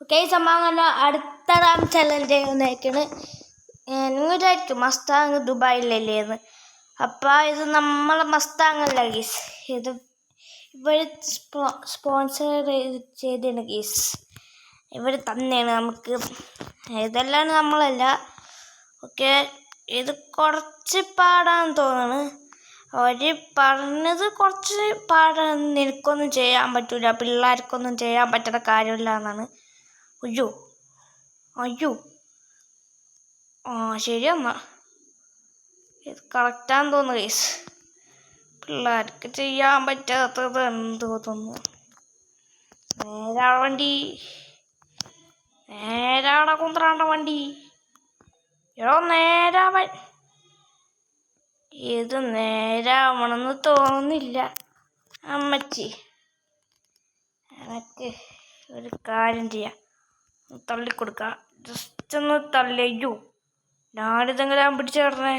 Okay സമ്മാനം അടുത്ത challenge വന്നേക്കാണ്. നിങ്ങൾക്കായിരിക്കും Mustang ദുബായിലല്ലേന്ന്. അപ്പം ഇത് നമ്മളെ മസ്താങ്ങല്ല ഗീസ്, ഇത് ഇവർ സ്പോൺസർ ചെയ്താണ് ഗീസ്. ഇവർ തന്നെയാണ് നമുക്ക്, ഇതെല്ലാം നമ്മളല്ല. ഓക്കെ, ഇത് കുറച്ച് പാടാന്ന് തോന്നുന്നു. അവർ പറഞ്ഞത് കുറച്ച് പാടാൻ നിനക്കൊന്നും ചെയ്യാൻ പറ്റില്ല, പിള്ളേർക്കൊന്നും ചെയ്യാൻ പറ്റുന്ന കാര്യമില്ല എന്നാണ്. അയ്യോ ശരി എന്നാ, ഇത് കറക്റ്റാന്ന് തോന്നുന്നു ഗൈസ്. പിള്ളേർക്ക് ചെയ്യാൻ പറ്റാത്തത് എന്തോ തോന്നുന്നു. നേരാവണ കുന്ത്രാണ്ട വണ്ടി നേരാവൻ. ഇത് നേരാവണമെന്ന് തോന്നുന്നില്ല അമ്മച്ചി. എനിക്ക് ഒരു കാര്യം ചെയ്യാം, തള്ളിക്കൊടുക്കാം. ജസ്റ്റ് ഒന്ന് തള്ളിയോ, ഞാനിതെങ്കിലും പിടിച്ചു കിടന്നേ.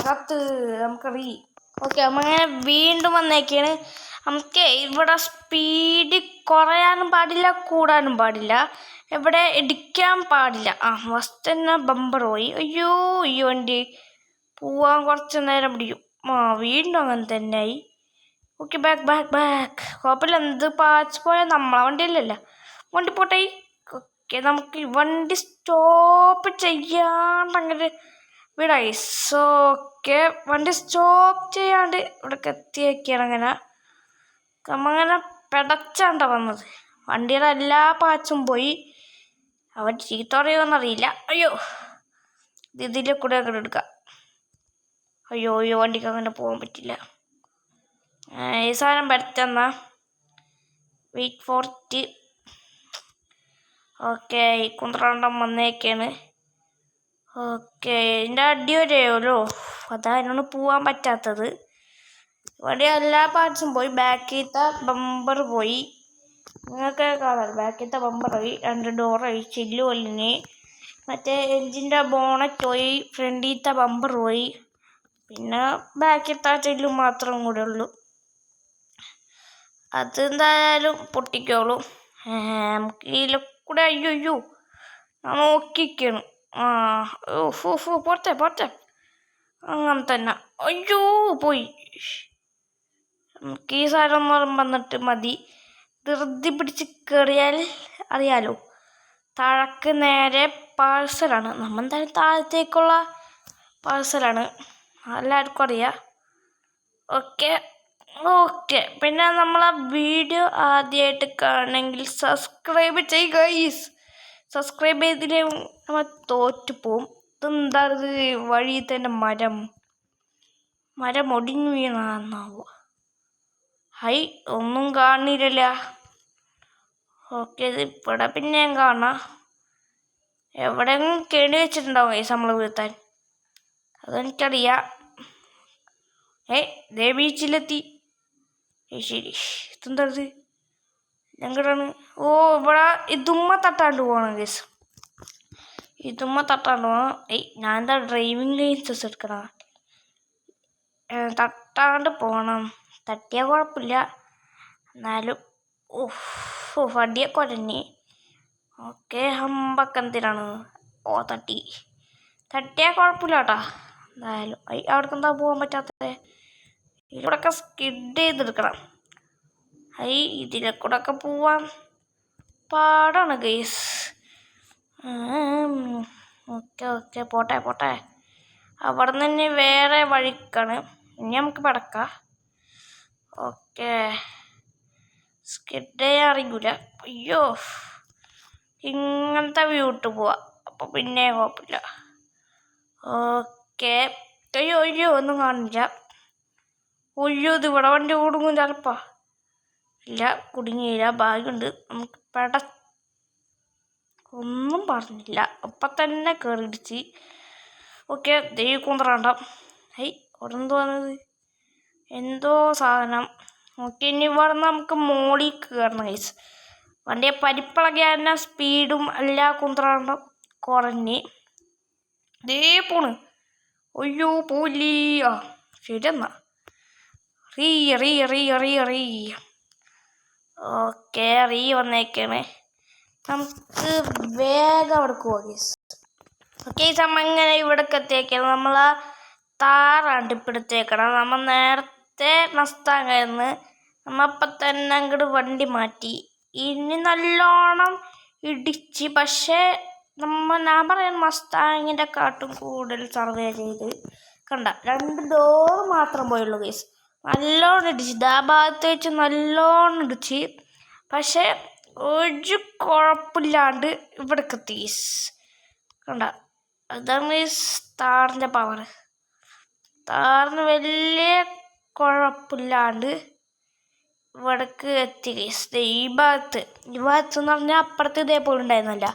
കത്ത് നമുക്കറിയ. ഓക്കെ, അങ്ങനെ വീണ്ടും വന്നേക്കാണ്. നമുക്ക് ഇവിടെ സ്പീഡ് കുറയാനും പാടില്ല, കൂടാനും പാടില്ല, ഇവിടെ ഇടിക്കാൻ പാടില്ല. ഫസ്റ്റ് തന്നെ ബമ്പർ പോയി. അയ്യോ ഈ വണ്ടി പോവാൻ കുറച്ച് നേരം പിടിക്കും. വീണ്ടും അങ്ങനെ തന്നെ ആയി. ഓക്കെ, ബാക്ക് കുഴപ്പമില്ല. എന്ത് പാച്ച് പോയാൽ നമ്മളെ വണ്ടിയല്ലല്ലോ, വണ്ടി പോട്ടെ. ഓക്കെ, നമുക്ക് ഈ വണ്ടി സ്റ്റോപ്പ് ചെയ്യാണ്ട് അങ്ങനെ വിടായി. ഓക്കെ, വണ്ടി സ്റ്റോപ്പ് ചെയ്യാണ്ട് ഇവിടേക്ക് എത്തിയേക്കാണ്. അങ്ങനെ പിടച്ചാണ്ട വന്നത്. വണ്ടിയുടെ എല്ലാ പാച്ചും പോയി. അവൻ ചീത്ത പറയുമെന്നറിയില്ല. അയ്യോ, ഇതിലെ കൂടെ അങ്ങനെ എടുക്കാം. അയ്യോ വണ്ടിക്ക് അങ്ങനെ പോകാൻ പറ്റില്ല. ഈ സാധനം പരത്തുന്ന വെയിറ്റ് ഫോർ ഇറ്റ്. ഓക്കെ, ഈ കുന്ത്രാണ്ടം വന്നേക്കാണ്. ഓക്കെ, ഇതിൻ്റെ അടി വരെയുള്ളൂ, അതാ അതിനോട് പോവാൻ പറ്റാത്തത്. ഇവിടെ എല്ലാ പാർട്സും പോയി. ബാക്കിലത്തെ ബമ്പർ പോയി, നിങ്ങൾക്ക് കാണാം. ബാക്കിലത്തെ ബമ്പർ പോയി, 2 ഡോറായി, ചില്ല് പൊളിഞ്ഞ്, മറ്റേ എൻജിൻ്റെ ബോണറ്റ് പോയി, ഫ്രണ്ടിലത്തെ ബമ്പർ പോയി, പിന്നെ ബാക്കിലത്തെ ചില്ലും മാത്രം കൂടെ ഉള്ളൂ. അതെന്തായാലും പൊട്ടിക്കോളൂ. നമുക്ക് ഇതിൽ കൂടെ അയ്യോ ഞാൻ നോക്കിക്കണം. പോട്ടെ അങ്ങനെ തന്നെ. അയ്യോ പോയി. നമുക്ക് ഈ സാധനം വന്നിട്ട് മതി. ധൃതി പിടിച്ച് കയറിയാൽ അറിയാലോ, താഴേക്ക് നേരെ പാഴ്സലാണ്. നമ്മളെന്തായാലും താഴത്തേക്കുള്ള പാഴ്സലാണ്, എല്ലാവർക്കും അറിയാം. ഓക്കെ, പിന്നെ നമ്മളെ വീഡിയോ ആദ്യമായിട്ട് കാണണമെങ്കിൽ സബ്സ്ക്രൈബ് ചെയ്യുക ഗൈസ്. സബ്സ്ക്രൈബ് ചെയ്തില്ലേ നമ്മൾ തോറ്റു പോവും. ഇതെന്താ ഇത്, വഴി തന്നെ മരം ഒടിഞ്ഞു വീണാവോ. ഒന്നും കാണില്ല. ഓക്കെ, ഇത് ഇവിടെ പിന്നെയും കാണാം. എവിടെയെങ്കിലും കെണി വെച്ചിട്ടുണ്ടാവും ഗൈസ് നമ്മൾ വീഴ്ത്താൻ, അതെനിക്കറിയാം. ദേ ബീച്ചിലെത്തി. ശരി, ഇതെന്താ ഇത് എങ്ങോട്ടാണ്? ഇവിടെ ഇതുമ്മ തട്ടാണ്ട് പോകണം ഗൈസ്, ഇതുമ്മ തട്ടാണ്ട് പോകണം. ഞാൻ എന്താ ഡ്രൈവിംഗ് ലൈസൻസ് എടുക്കണം, തട്ടാണ്ട് പോകണം. തട്ടിയാൽ കുഴപ്പമില്ല, എന്നാലും വണ്ടിയെ കുരഞ്ഞ്. ഓക്കെ, ഹമ്പൊക്കെ എന്തിനാണ്? തട്ടിയാൽ കുഴപ്പമില്ല കേട്ടോ. എന്തായാലും അവിടേക്ക് എന്താ പോകാൻ പറ്റാത്തത്? ഇതിലൂടെയൊക്കെ സ്കിഡ് ചെയ്തെടുക്കണം. ഇതിലെ കൂടെയൊക്കെ പോവാൻ പാടാണ് ഗൈസ്. ഓക്കെ പോട്ടെ. അവിടെ നിന്ന് തന്നെ വേറെ വഴിക്കാണ്, ഇനി നമുക്ക് പടക്കാം. ഓക്കെ, സ്കിഡ് ചെയ്യാൻ അറിയില്ല. അയ്യോ, ഇങ്ങനത്തെ വ്യൂ ഇട്ട് പോവാം, അപ്പം പിന്നെ കുഴപ്പമില്ല. ഓക്കെ, അയ്യോ ഒന്നും കാണില്ല. ഇത് ഇവിടെ വണ്ടി കുടുങ്ങും ചിലപ്പാ. ഇല്ല, കുടുങ്ങിയില്ല, ഭാഗ്യമുണ്ട്. നമുക്ക് ഒന്നും പറഞ്ഞില്ല, അപ്പം തന്നെ കയറിടിച്ച്. ഓക്കെ, ദൈവം കുന്ത്രാണ്ടം. അവിടെ എന്തോ വന്നത്, എന്തോ സാധനം. ഓക്കെ, ഇനി ഇവിടെ നമുക്ക് മോളിൽ കയറണം ഗൈസ്. വണ്ടിയെ പരിപ്പിളകിയ സ്പീഡും എല്ലാ കുന്ത്രാണ്ടം കുറഞ്ഞ് ദേ പോണ്. അയ്യോ പോലീ. ശരി എന്നാ, റീ ഓക്കെ, റീ വന്നേക്കാണ്. നമുക്ക് വേഗം അവിടെ പോവാം ഗൈസ്. ഓക്കെ നമ്മ ഇങ്ങനെ ഇവിടേക്ക് എത്തിയേക്കണം. നമ്മൾ ആ താറാണ്ട് ഇപ്പെടുത്തേക്കണം. നമ്മൾ നേരത്തെ മസ്താങ്ങായിരുന്നു. നമ്മ അപ്പം തന്നെ അങ്ങോട്ട് വണ്ടി മാറ്റി. ഇനി നല്ലോണം ഇടിച്ച്. പക്ഷേ ഞാൻ പറയുന്ന മസ്താങ്ങിൻ്റെ കാട്ടും കൂടുതൽ സർവേ ചെയ്ത് കണ്ട 2 ഡോർ മാത്രം പോയുള്ളൂ ഗൈസ്. നല്ലോണം ഇടിച്ച്. ആ ഭാഗത്ത് വെച്ച് നല്ലോണം ഇടിച്ച്. പക്ഷേ ഒരു കുഴപ്പമില്ലാണ്ട് ഇവിടേക്ക് എത്തി ഗൈസ്. കണ്ട അതാണ് ഗൈസ് താറിൻ്റെ പവർ. താറിന് വലിയ കുഴപ്പമില്ലാണ്ട് ഇവിടേക്ക് എത്തി ഗൈസ്. ഈ ഭാഗത്ത് എന്ന് പറഞ്ഞാൽ അപ്പുറത്ത് ഇതേപോലെ ഉണ്ടായിരുന്നല്ല.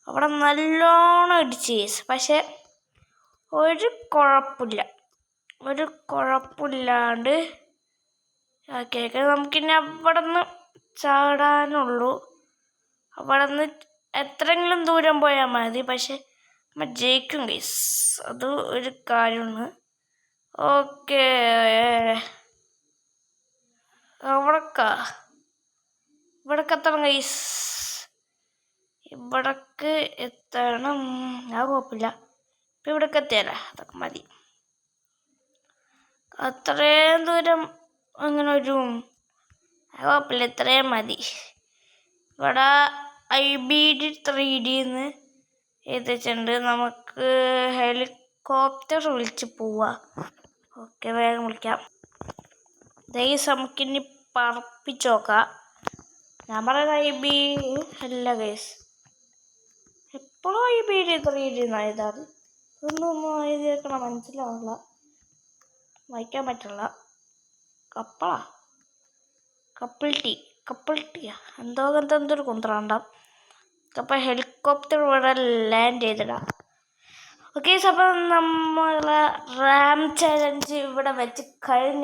അവിടെ നല്ലോണം ഇടിച്ച് ഗൈസ്. പക്ഷെ ഒരു കുഴപ്പമില്ലാണ്ട് ഓക്കെ നമുക്കിനി അവിടെ നിന്ന് ചാടാനുള്ളൂ. അവിടെ നിന്ന് എത്രയെങ്കിലും ദൂരം പോയാൽ മതി. പക്ഷെ നമ്മൾ ജയിക്കും ഗൈസ്. അത് ഒരു കാര്യമാണ്. ഓക്കെ ഇവിടേക്ക് എത്തണം ഗൈസ്. ഇവിടേക്ക് എത്തണം. ഞാൻ കുഴപ്പമില്ല. ഇപ്പം ഇവിടേക്ക് എത്തിയല്ല, അതൊക്കെ മതി. അത്രയും ദൂരം അങ്ങനെ ഒരു കുഴപ്പമില്ല, ഇത്രയും മതി. ഇവിടെ IBD 3D എത്തിച്ചിട്ടുണ്ട്. നമുക്ക് ഹെലികോപ്റ്റർ വിളിച്ച് പോവാം. ഓക്കെ വേഗം വിളിക്കാം ഗൈസ്. നമുക്കിനി പറപ്പിച്ച് നോക്കാം. ഞാൻ പറയുന്നത് IB അല്ല ഗൈസ്. എപ്പോഴും IBD 3D എഴുതാറ്. ഇതൊന്നും എഴുതിയേക്കണം മനസ്സിലാവില്ല, വായിക്കാൻ പറ്റില്ല. കപ്പിൾ ടീയാ എന്തൊരു കുന്ത്രണ്ടാം. അപ്പോൾ ഹെലികോപ്റ്റർ ഇവിടെ ലാൻഡ് ചെയ്തിടാം. ഓക്കെ അപ്പം നമ്മളെ റാം ചലഞ്ച് ഇവിടെ വെച്ച് കഴിഞ്ഞ